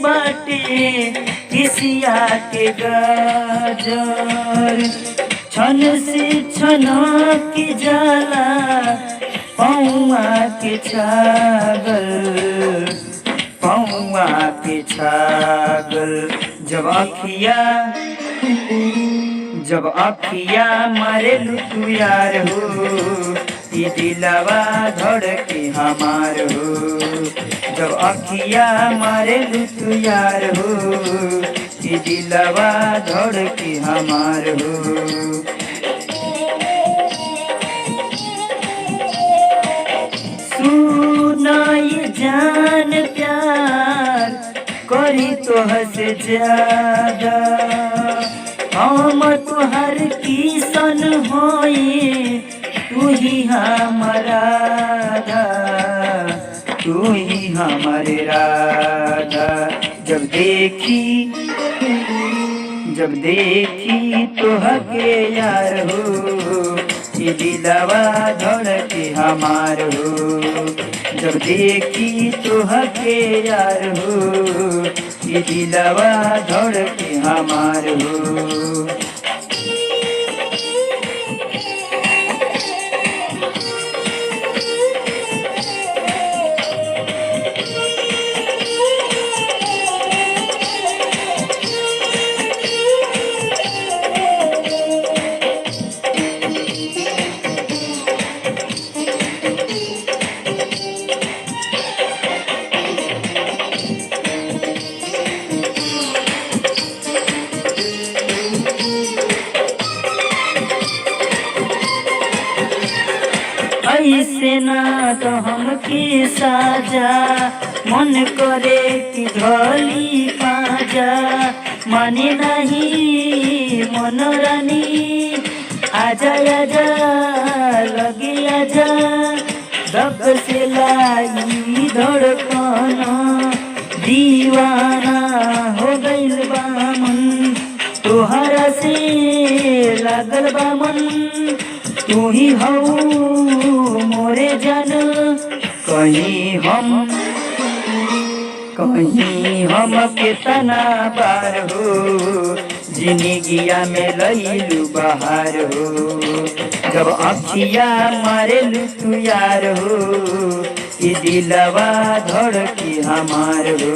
बाटे किसिया के गाजर छन से छना की जाला पौआ के छागल पौआ के छागल जब अखिया मारे लुटू यार हो ये दिलवा धड़के हमार हो जब अखिया मारे लुटू यार हो ये दिलवा धड़के हमार हो सुनाई जान प्यार करी तो हसे ज्यादा हम तुहर किसन होई तू ही हमारा तू ही हमारे राधा जब देखी तो हके यार हो ये दिलवा धड़के हमार हो जब देखी तो हके यार हो ये दिलवा धड़के हमार हो ऐसे ना तो हमके साजा मन करे कि धोली पाजा माने नहीं मन रानी आजा आजा लगे आजा दब से लाई धड़कन दीवाना हो गइल बा मन तोहरा से लागल बा मन तू ही हो मोरे जान कहीं हम कितना बार हो जिंदगिया में लईलू बहार हो जब अखिया मारे लुटू यार हो ये दिलवा धड़के हमार हो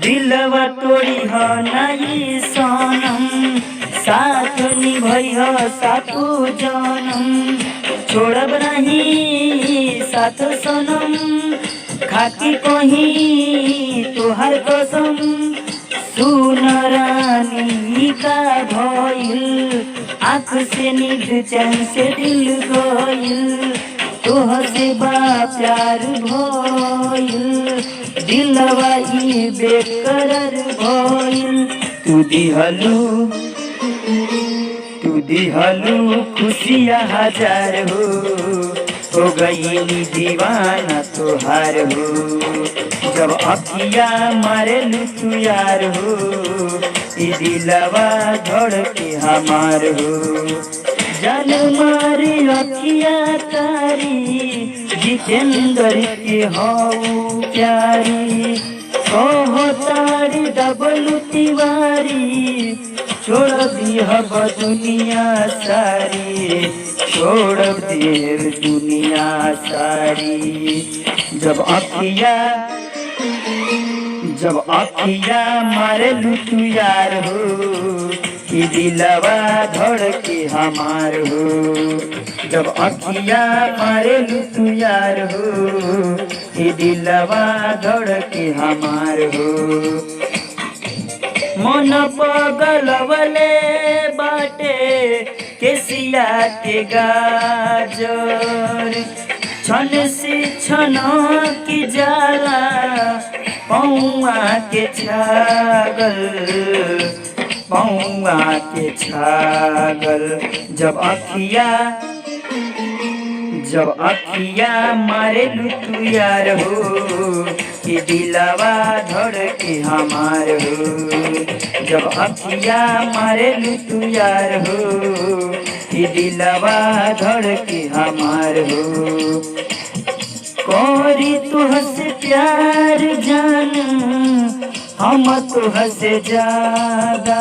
दिलवा तोड़ी हो नहीं सोनम साथ निभई हो सातो जनम छोड़ब नहीं साथ सनम खाती कहीं तोहर कसम सुन रानी का भइल आँख से नींद चैन से दिल गइल तोह से बा प्यार भइल दिलवा ई बेकरार भइल तू दिहलू खुशियाँ हजार हो गई दीवाना तोहार हो जब अखिया मारे लुटू यार हो ये दिलवा धड़के हमार हो जान मारे अखिया तारी जितेंद्र के हो प्यारी कहो तारी डबलू तिवारी छोड़ दिया दुनिया सारी छोड़ देर दुनिया सारी जब अखिया मारेलू तू यार हो कि दिलवा धड़के हमार हो। जब अखिया मारेलू तू यार हो कि दिलवा धड़के हमार हो। मन पगलवले बाटे केसिया के गाजर छन से छन की जाला पौआ के छागल पौआ के छागल। जब अखिया मारेलू तू यार हो कि दिलवा धड़के हमार हो। जब अखिया मारेलू तू यार हो कि दिलवा धड़के हमार हो। कोरी तुहसे प्यार जान हम तुहसे ज्यादा